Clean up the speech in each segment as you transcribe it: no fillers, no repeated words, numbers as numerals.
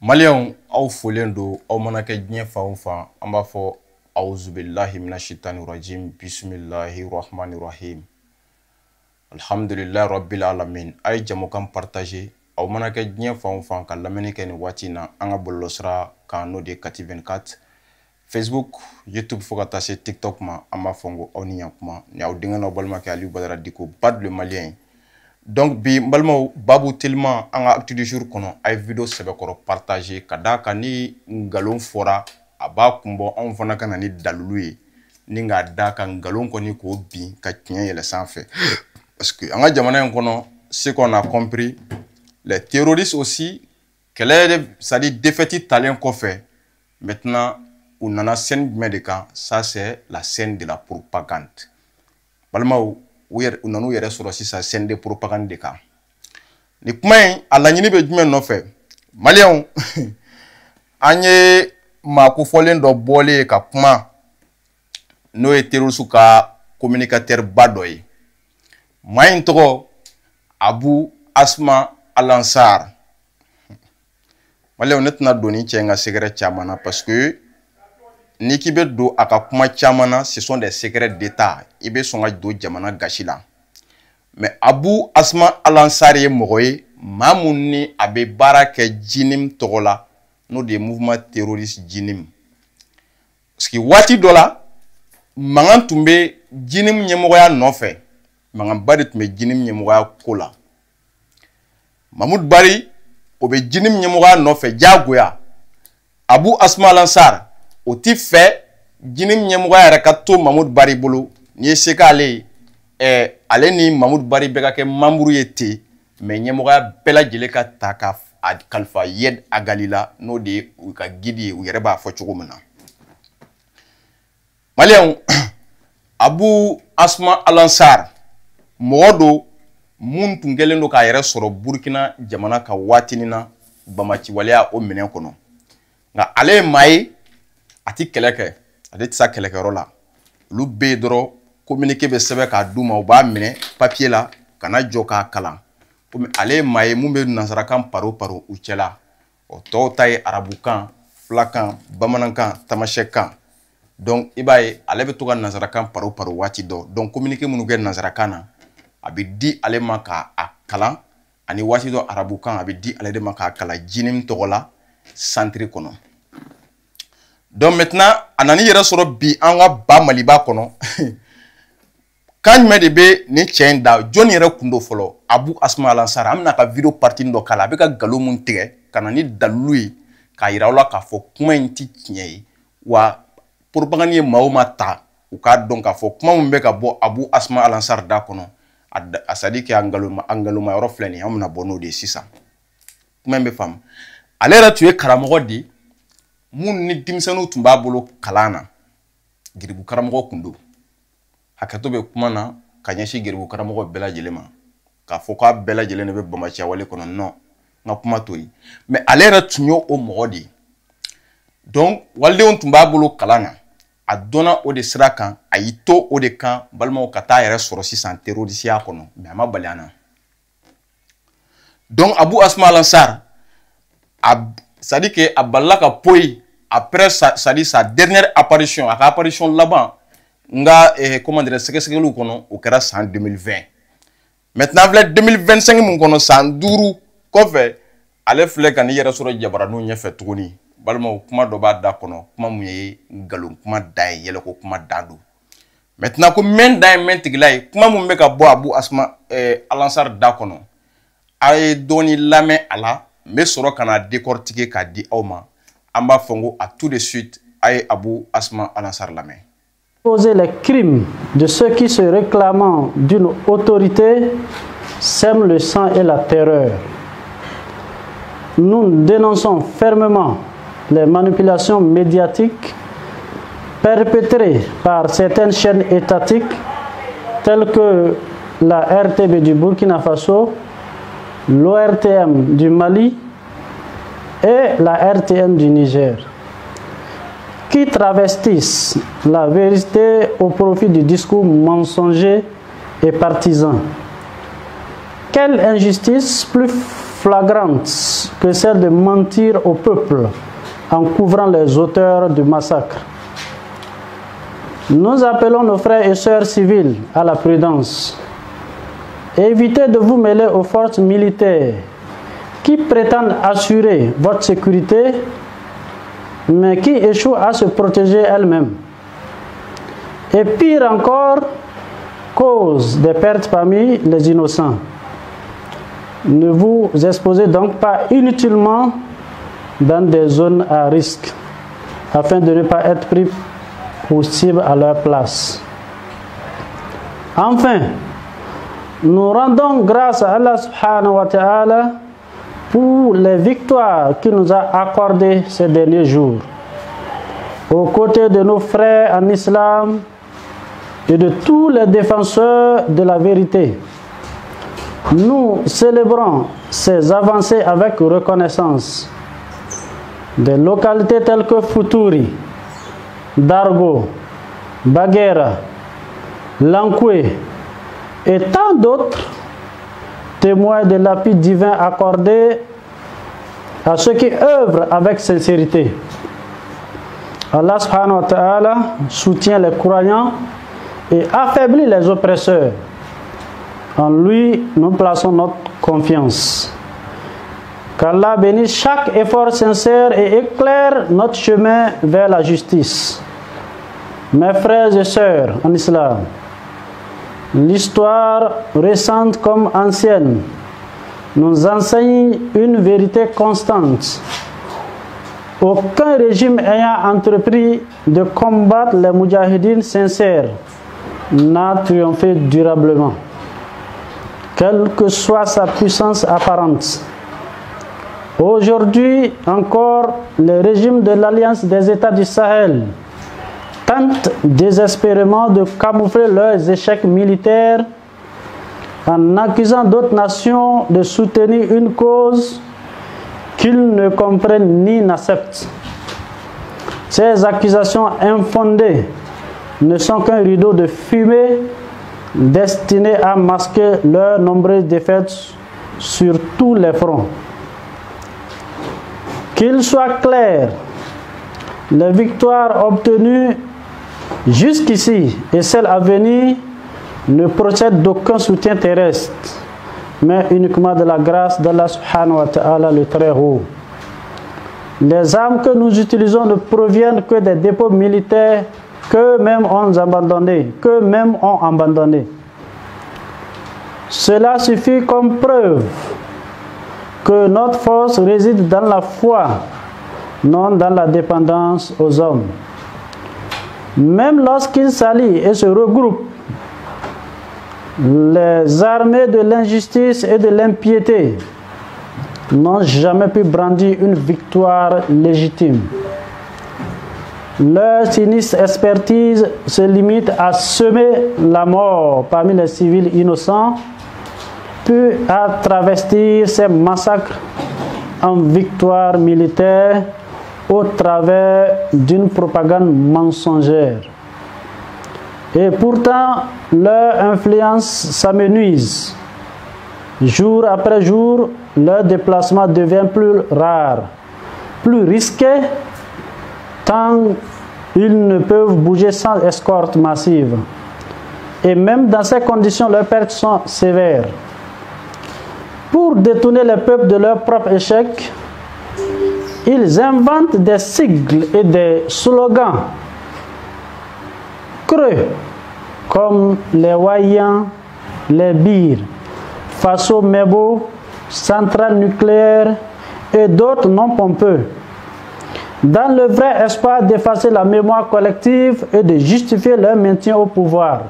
Maliens aw folen do aw mana kɛ diɲɛ fan o fan an b'a fɔ auzubillahi minash-shaitanir rajim bismillahir rahmanir rahim alhamdulillahi rabbil alamin ay jamukan partager aw mana kɛ diɲɛ fan o fan ka lamɛnni kɛ ni waati na an ka bɔlɔlɔsira kan n'o de Kati 24 Facebook YouTube fo ka taa se TikTok ma an b'a fɔ ko aw ni ɲankuma ni aw denkɛ n'aw balimakɛ Aliyu Badara Diko Bad le Malien. Donc bi mbalimaw babu tellement an ka actu du jour kɔnɔ ay vidéo sɛbɛkɔrɔ partager ka da kan ni ngalon fɔra a b'a kunbɔ anw fana ka na ni dalulu ye ni nka da kan ngalon kɔni k'o bin ka tiɲɛ yɛlɛ sanfɛ parce que an ka jamana in kɔnɔ ce qu'on a compris les terroristes aussi kɛlɛ c'est-à-dire défaite talen kɔfɛ maintenant u nana scène jumɛn de kan ça c'est la scène de la propagande balimaw u nanu yɛrɛ sɔrɔ sisan scène de propagande de kan ni kuma in a laɲini bɛ jumɛn nɔfɛ maliyɛnw an ye maa kofɔlen dɔ bɔlen ye ka kuma n'o ye terroriste ka communicateur ba dɔ ye maa in tɔgɔ Abu Asma Alansar maliyɛnw ne tɛna don ni cɛ in ka secret caman na parce que ni k'i bɛ don a ka kuma caman na ce sont des secrets d'état i bɛ sɔn ka don jamana gasi la mais Abu Asma Alansar ye mɔgɔ ye maa mun ni a bɛ baara kɛ Jinim tɔgɔ la n'o de ye mouvement terroriste Jinim parce que waati dɔ la mankan tun bɛ Jinim ɲɛmɔgɔya nɔfɛ mankanba de tun bɛ Jinim ɲɛmɔgɔya ko la Mahmoud Bari o bɛ Jinim ɲɛmɔgɔya nɔfɛ jagoya Abu Asma Alansar o ti fɛ Jinim ɲɛmɔgɔya yɛrɛ ka to Mahmoud Bari bolo ni ye se k'ale ye ale ni Mahmoud Bari bɛ ka kɛ membre ye ten mais ɲɛmɔgɔya bɛɛ lajɛlen ka ta ka a kalifa Yed Agali la n'o de ye u ka guide ye u yɛrɛ b'a fɔ cogo min na maliyɛnw Abu Asma Alansar mɔgɔ do mun tun kɛlen do k'a yɛrɛ sɔrɔ Burkina jamana ka waatinin na bamaciwaleya o minɛn kɔnɔ nka ale ye maa ye a ti kɛlɛ kɛ ale tɛ se kɛlɛkɛyɔrɔ la olu bɛ yen dɔrɔn communiqué bɛ sɛbɛn k'a d'u ma u b'a minɛ papier la ka na jɔ k'a kalan komi ale ye maa ye mun bɛ nansarakan paro u cɛla o tɔw ta ye arabukan filakan bamanankan tamasɛkan donc i b'a ye ale bɛ to ka nansarakan paro waati dɔ donc communiqué minnu kɛ nansarakan na a bɛ di ale ma k'a kalan ani waati dɔ arabukan a bɛ di ale de ma k'a kalan Jinim tɔgɔ la centre kɔnɔ donc maintenant a nana i yɛrɛ sɔrɔ bi an ka ba Maliba kɔnɔ kan jumɛn de bɛ nin cɛ in da jɔnni yɛrɛ kun do fɔlɔ Abu Asma Alansar an bɛna ka vidéo partie dɔ k'a la a bɛ ka nkalon mun tigɛ ka na ni dalilu ye k'a yira aw la k'a fɔ kuma in ti tiɲɛ ye wa propagande ye maa o maa ta u k'a dɔn k'a fɔ kuma min bɛ ka bɔ Abu Asma Alansar da kɔnɔ a c'est à dire que a ngalonma yɔrɔ filɛ nin ye an bɛna bɔ n'o de ye sisan kuma in bɛ faamu ale yɛrɛ tun ye karamɔgɔ de mun ni denmisɛnninw tun b'a bolo kalan na giribu karamɔgɔ kun do hakɛto bɛ kuma na ka ɲɛsin giribu karamɔgɔ bɛɛ lajɛlen ma k'a fɔ k'a bɛɛ lajɛlen de bɛ bamaciyawale kɔnɔ non n ka kuma to yen mais ale yɛrɛ tun y'o mɔgɔ de ye donc walidenw tun b'a bolo kalan na a dɔnna o de sira kan a y'i to o de kan balimaw ka taa yɛrɛ sɔrɔ sisan terrorisiya kɔnɔ mais a ma bali an na donc Abu Asma Alansar c'est-à-dire que a balila ka poyi après c'est-à-dire sa dernière apparition a ka apparition laban nga comment dire sɛgɛsɛgɛliw kɔnɔ o kɛra san 2020 maintenant filɛ 2025 mun kɔnɔ san 5 kɔfɛ ale filɛ ka ni yɛrɛ sɔrɔ jabaraniw ɲɛfɛ tuguni balimaw kuma dɔ b'a da kɔnɔ kuma mun ye ngalon kuma da ye yɛlɛko kuma dan do maintenant ko mɛn da ye mɛn tigila ye kuma mun bɛ ka bɔ Abu Asma Alansar da kɔnɔ a ye dɔɔni lamɛn a la n bɛ sɔrɔ ka na décortiquer k'a di aw ma an b'a fɔ ko à tout de suite a ye Abu Asma Alansar lamɛn. Poser les crimes de ceux qui se réclamant d'une autorité sèment le sang et la terreur. Nous dénonçons fermement les manipulations médiatiques perpétrées par certaines chaînes étatiques telles que la RTB du Burkina Faso, l'ORTM du Mali et la RTM du Niger, qui travestissent la vérité au profit du discours mensonger et partisan. Quelle injustice plus flagrante que celle de mentir au peuple en couvrant les auteurs du massacre. Nous appelons nos frères et sœurs civils à la prudence. Évitez de vous mêler aux forces militaires qui prétendent assurer votre sécurité, mais qui échouent à se protéger elles-mêmes. Et pire encore, causent des pertes parmi les innocents. Ne vous exposez donc pas inutilement dans des zones à risque, afin de ne pas être pris pour cible à leur place. Enfin, nous rendons grâce à Allah subhanahu wa ta'ala pour les victoires qu'il nous a accordées ces derniers jours, aux côtés de nos frères en islam et de tous les défenseurs de la vérité. Nous célébrons ces avancées avec reconnaissance. Des localités telles que Futuri, Dargo, Baguera, Lankoué et tant d'autres témoignent de l'appui divin accordé à ceux qui œuvrent avec sincérité. Allah subhanahu wa ta'ala soutient les croyants et affaiblit les oppresseurs. En lui, nous plaçons notre confiance. Qu'Allah bénisse chaque effort sincère et éclaire notre chemin vers la justice. Mes frères et sœurs en islam, l'histoire récente comme ancienne nous enseigne une vérité constante. Aucun régime ayant entrepris de combattre les moudjahidines sincères n'a triomphé durablement, quelle que soit sa puissance apparente. Aujourd'hui encore, le régime de l'Alliance des États du Sahel tentent désespérément de camoufler leurs échecs militaires en accusant d'autres nations de soutenir une cause qu'ils ne comprennent ni n'acceptent. Ces accusations infondées ne sont qu'un rideau de fumée destiné à masquer leurs nombreuses défaites sur tous les fronts. Qu'il soit clair, les victoires obtenues jusqu'ici et celles à venir ne procèdent d'aucun soutien terrestre, mais uniquement de la grâce d'Allah subhanahu wa ta'ala le très haut. Les armes que nous utilisons ne proviennent que des dépôts militaires qu'eux-mêmes ont abandonnés. Cela suffit comme preuve que notre force réside dans la foi, non dans la dépendance aux hommes. Même lorsqu'ils s'allient et se regroupent, les armées de l'injustice et de l'impiété n'ont jamais pu brandir une victoire légitime. Leur sinistre expertise se limite à semer la mort parmi les civils innocents, puis à travestir ces massacres en victoire militaire au travers d'une propagande mensongère. Et pourtant, leur influence s'amenuise. Jour après jour, leur déplacement devient plus rare, plus risqué, tant ils ne peuvent bouger sans escorte massive. Et même dans ces conditions, leurs pertes sont sévères. Pour détourner les peuples de leur propre échec, ils inventent des sigles et des slogans creux comme les Wayan, les Bir, Faso Mebo, Centrale nucléaire et d'autres non pompeux, dans le vrai espoir d'effacer la mémoire collective et de justifier leur maintien au pouvoir.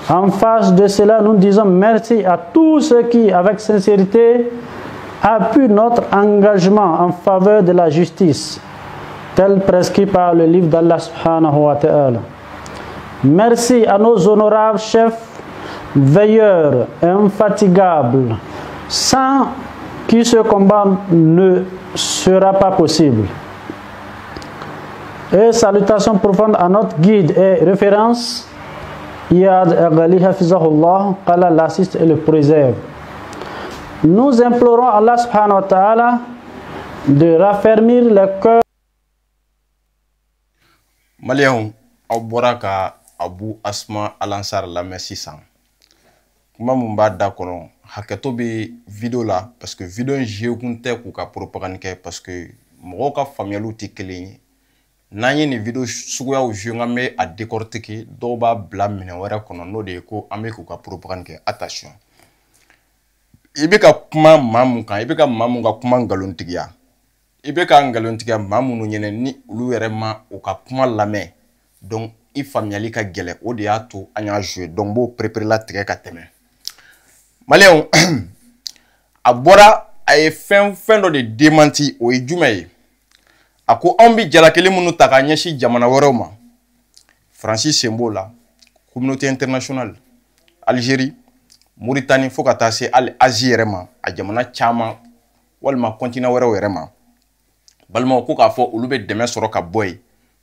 En face de cela, nous disons merci à tous ceux qui, avec sincérité, appuient notre engagement en faveur de la justice, tel prescrit par le livre d'Allah subhanahu wa ta'ala. Merci à nos honorables chefs, veilleurs, infatigables, sans qui ce combat ne sera pas possible. Et salutations profondes à notre guide et référence, Iyad Aghali Hafizahullah, qu'Allah l'assiste et le préserve. Nous implorons Allah subhanahu wa ta'ala de raffermir les cœurs. Maliens, aw bɔra ka Abu Asma Alansar lamɛn sisan. Kuma mun b'a da kɔnɔ hakɛto bɛ vidéo la parce que vidéo in joué kun tɛ k'u ka propagande kɛ parce que mɔgɔw ka faamuyaliw tɛ kelen ye. N'an ye nin vidéo suguyaw joué an bɛ a décortiquer dɔw b'a bila minɛn wɛrɛ kɔnɔ n'o de ye ko an bɛ k'u ka propagande kɛ attention. I bɛ ka kuma maa mun kan i bɛ ka maa mun ka kuma ngalontigiya i bɛ ka ngalontigiya maa minnu ɲɛna ni olu yɛrɛ ma u ka kuma lamɛn donc i faamuyali ka gɛlɛn o de y'a to an y'a joué donc b'o préparé la tigɛ ka tɛmɛ. Maliens a bɔra a ye fɛn dɔ de démenti o ye jumɛn ye a ko anw bɛ jalakili minnu ta ka ɲɛsin jamana wɛrɛw ma Faransi sen b'o la communauté internationale Algérie Mauritanie fo ka taa se hali Asie yɛrɛ ma a jamana caman walima continent wɛrɛw yɛrɛ ma balimaw ko k'a fɔ olu bɛ dɛmɛ sɔrɔ ka bɔ yen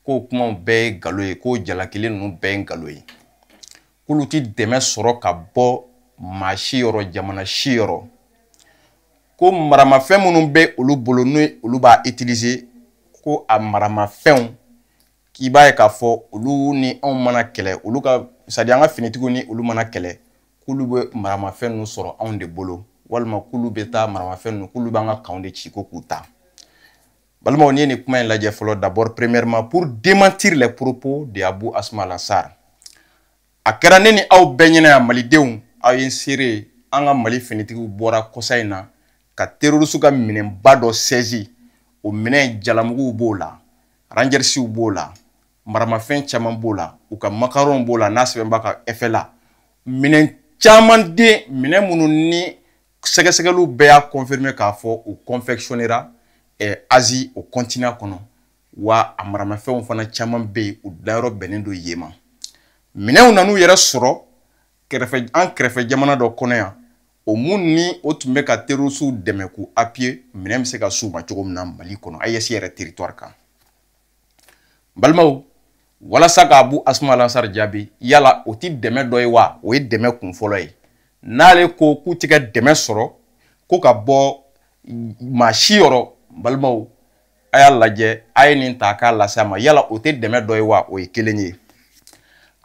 k'o kumaw bɛɛ ye nkalon ye k'o jalakili ninnu bɛɛ ye nkalon ye k'olu ti dɛmɛ sɔrɔ ka bɔ maa si yɔrɔ jamana si yɔrɔ ko maramafɛn minnu bɛ olu bolo n'o olu b'a utiliser ko a maramafɛnw k'i b'a ye k'a fɔ olu ni anw mana kɛlɛ olu ka c'est à dire an ka finitigiw ni olu mana kɛlɛ k'olu bɛ maramafɛn ninnu sɔrɔ anw de bolo walima k'olu bɛ taa maramafɛn ninnu k'olu b'an ka kanw de ci ko k'u ta balimaw ni ye nin kuma in lajɛ fɔlɔ d'abord premièrement pour démentir les propos de Abu Asma Alansar a kɛra ne ni aw bɛɛ ɲɛna yan malidenw aw ye n seere an ka mali finitigiw bɔra kɔsa in na ka terroriste ka minɛnba dɔ saisi o minɛn jalamuguw b'o la rangersiw b'o la maramafɛn caman b'o la u ka makaron b'o la n'a sɛbɛn b'a ka FLA minɛn caman den minɛn minnu ni sɛgɛsɛgɛliw bɛɛ y'a confirmer k'a fɔ u confectionnera Asie o continent kɔnɔ wa a maramafɛnw fana caman bɛ yen u dilanyɔrɔ bɛnnen don yen ma minɛnw nan'u yɛrɛ sɔrɔ an kɛrɛfɛ jamana dɔ kɔnɔ yan o mun ni o tun bɛ ka terrorisiw dɛmɛ k'u appuyer minɛn bɛ se ka s'u ma cogo min na Mali kɔnɔ AES yɛrɛ territoire kan balimaw walasa ka Abu Asma Alansar jaabi yala o ti dɛmɛ dɔ ye wa o ye dɛmɛ kun fɔlɔ ye n'ale ko k'u tɛ ka dɛmɛ sɔrɔ ko ka bɔ maa si yɔrɔ balimaw a y'a lajɛ a ye nin ta k'a lase a ma yala o tɛ dɛmɛ dɔ ye wa o ye kelen ye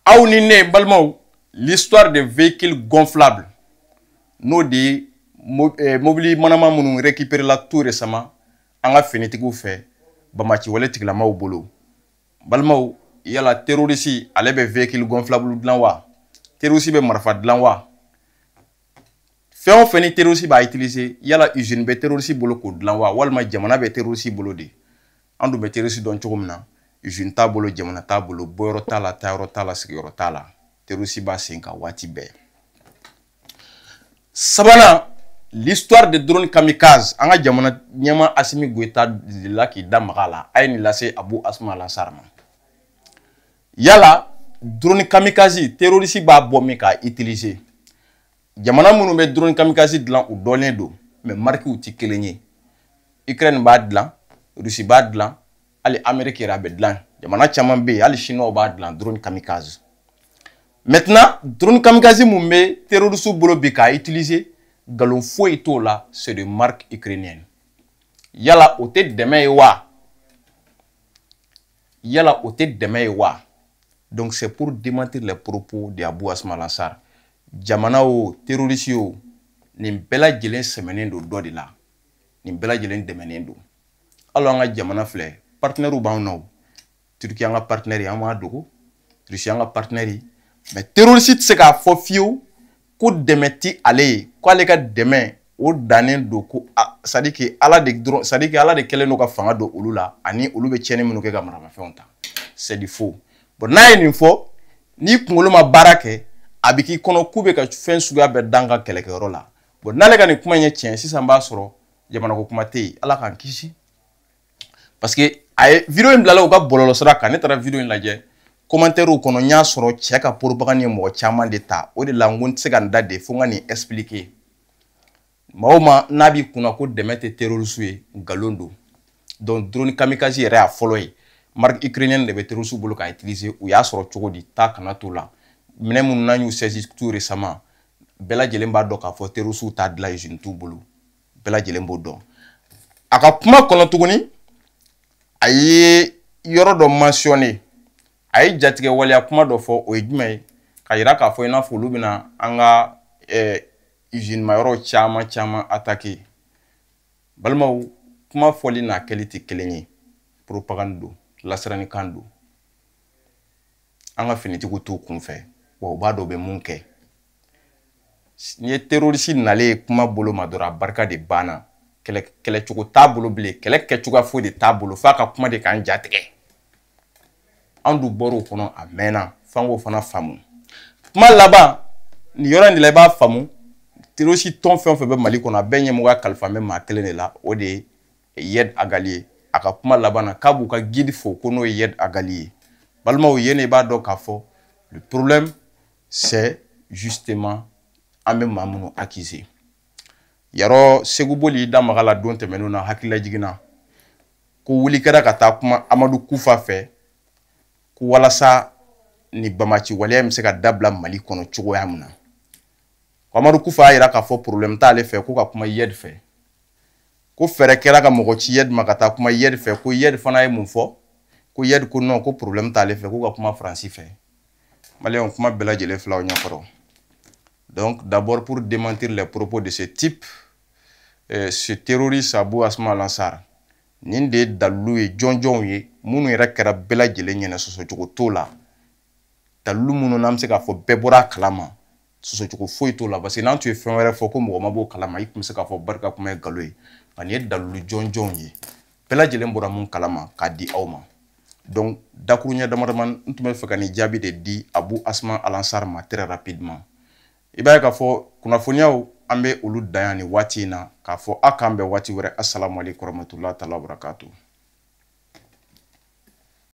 aw ni ne balimaw l'histoire des véhicules gonflables n'o de ye mobili manama minnu récupéré la tout récemment an ka finitigiw fɛ bamaciwale tigilamaw bolo balimaw yala terroriste ale bɛ véhicule gonflable dilan wa terroriste bɛ marifa dilan wa fɛn o fɛn ni terroriste b'a utiliser yala usine bɛ terroriste bolo k'o dilan wa walima jamana bɛ terroriste bolo de an dun bɛ terroriste dɔn cogo min na usine t'a bolo jamana t'a bolo bɔyɔrɔ t'a la taayɔrɔ t'a la sigiyɔrɔ t'a la terroriste b'a sen kan waati bɛɛ sabanan l'histoire de drone kamikaze an ka jamana ɲɛma Asimi Goïta delila k'i da maga a la a ye nin lase Abu Asma Alansar ma yala drone kamikaze terroriste b'a bɔ min k'a utiliser jamana minnu bɛ drone kamikaze dilan u dɔnnen don mais marquew tɛ kelen ye Ukraine b'a dilan Russie b'a dilan hali Amérique yɛrɛ a bɛ dilan jamana caman bɛ yen hali Chinois b'a dilan drone kamikaze maintenant drone kamikaze mun bɛ terroriste bolo bi k'a utiliser galon foyi t'o la c'est de marque ukrainienne yala o tɛ dɛmɛ ye wa yala o tɛ dɛmɛ ye wa donc c'est pour démentir les propos de Abu Asma Alansar jamana o terroriste o nin bɛɛ lajɛlen sɛmɛnen don dɔ de la nin bɛɛ lajɛlen dɛmɛnen don hali an ka jamana filɛ partenaires b'anw na o Turquie an ka partenaire ye an b'a dogo Russie an ka partenaire ye mais terroriste tɛ se k'a fɔ fiyewu ko dɛmɛ ti ale ye k'ale ka dɛmɛ o dannen don ko c'est à dire que ala de dɔrɔn c'est à dire que ala de kɛlen don ka fanga don olu la ani olu bɛ tiɲɛni minnu kɛ ka maramafɛnw ta c'est du faux bon n'a ye nin fɔ n'i kunkolo ma baara kɛ a bɛ k'i kɔnɔ k'u bɛ ka fɛn suguya bɛɛ dan ka kɛlɛkɛyɔrɔ la bon n'ale ka nin kuma in ye tiɲɛ sisan b'a sɔrɔ jamanako kuma tɛ yen ala k'an kisi parce que a ye vidéo in bilala u ka bɔlɔlɔsira kan ne taara vidéo in lajɛ commentaires kɔnɔ n y'a sɔrɔ cɛ ka propagande ye mɔgɔ caman de ta o de la n ko n tɛ se ka n da de fo n ka nin expliquer maa o maa n'a b'i kunna ko dɛmɛ tɛ terroriste ye nkalon don donc drone kamikaze yɛrɛ y'a fɔlɔ ye marque ukrainienne de bɛ terroriste bolo k'a utiliser u y'a sɔrɔ cogo di taa kana t'o la minɛn minnu n'an y'u saisi tout récemment bɛɛ lajɛlen b'a dɔn k'a fɔ terroriste t'a dilan usine t'u bolo bɛɛ lajɛlen b'o dɔn a ka kuma kɔnɔ tuguni a ye yɔrɔ dɔ mentionné a ye jatigɛ waleya kuma dɔ fɔ o ye jumɛn ye ka yira k'a fɔ i n'a fɔ olu bɛna an ka usine ma yɔrɔ caman attaquer balimaw kuma fɔli n'a kɛli tɛ kelen ye propagande don lasiranikan don an ka finitigiw t'u kunfɛ wa u b'a dɔn u bɛ mun kɛ ni ye terroriste nalen kuma bolo ma dɔrɔn a barika de banna kɛlɛcogo t'a bolo bilen kɛlɛ kɛcogoya foyi de t'a bolo f'a ka kuma de k'an jatigɛ an dun bɔr'o kɔnɔ a mɛnna f'an k'o fana faamu kuma laban nin yɔrɔ in de la i b'a faamu terroriste tɔn fɛn o fɛn bɛ Mali kɔnɔ a bɛɛ ɲɛmɔgɔya kalifalen bɛ maa kelen de la o de ye Yed Agali ye a ka kuma laban na k'a b'u ka guide fo ko n'o ye Yed Agali ye balimaw yen de b'a dɔn k'a fɔ le problème c'est justement an bɛ maa minnu accuser yarɔ Segu Boli da maga la don tɛmɛnenw na hakilila jiginna ko wuli kɛra ka taa kuma Amadu Kufa fɛ ko walasa ni bamaci waleya bɛ se ka dabila Mali kɔnɔ cogoya min na Amadu Kufa y'a yira k'a fɔ problème t'ale fɛ ko ka kuma Yed fɛ ko fɛrɛ kɛra ka mɔgɔ ci Yed ma ka taa kuma Yed fɛ ko Yed fana ye mun fɔ ko Yed ko non ko problème t'ale fɛ ko ka kuma Faransi fɛ Maliyɛnw kuma bɛɛ lajɛlen filɛ aw ɲɛkɔrɔ donc d'abord pour démentir les propos de ce type ce terroriste Abou Asma Alansar nin de ye dalilu ye jɔnjɔnw ye minnu yɛrɛ kɛra bɛɛ lajɛlen ɲɛna sɔsɔcogo t'o la dalilu minnu n'an bɛ se k'a fɔ bɛɛ bɔra a kalama sɔsɔcogo foyi t'o la parce que n'an tun ye fɛn wɛrɛ fɔ ko mɔgɔ ma b'o kalama i tun bɛ se k'a fɔ barika kuma ye nkalon ye nka nin ye dalilu jɔnjɔnw ye bɛɛ lajɛlen bɔra mun kalama k'a di aw ma donc dakuru ɲɛ damadama n tun bɛ fɛ ka nin jaabi de di Abou Asma Alansar ma très rapidement i b'a ye k'a fɔ kunnafoniyaw an bɛ olu dan yan nin waati in na k'a fɔ a k'an bɛn waati wɛrɛ assalamu alaikum warahmatullahi taala wabarakatuh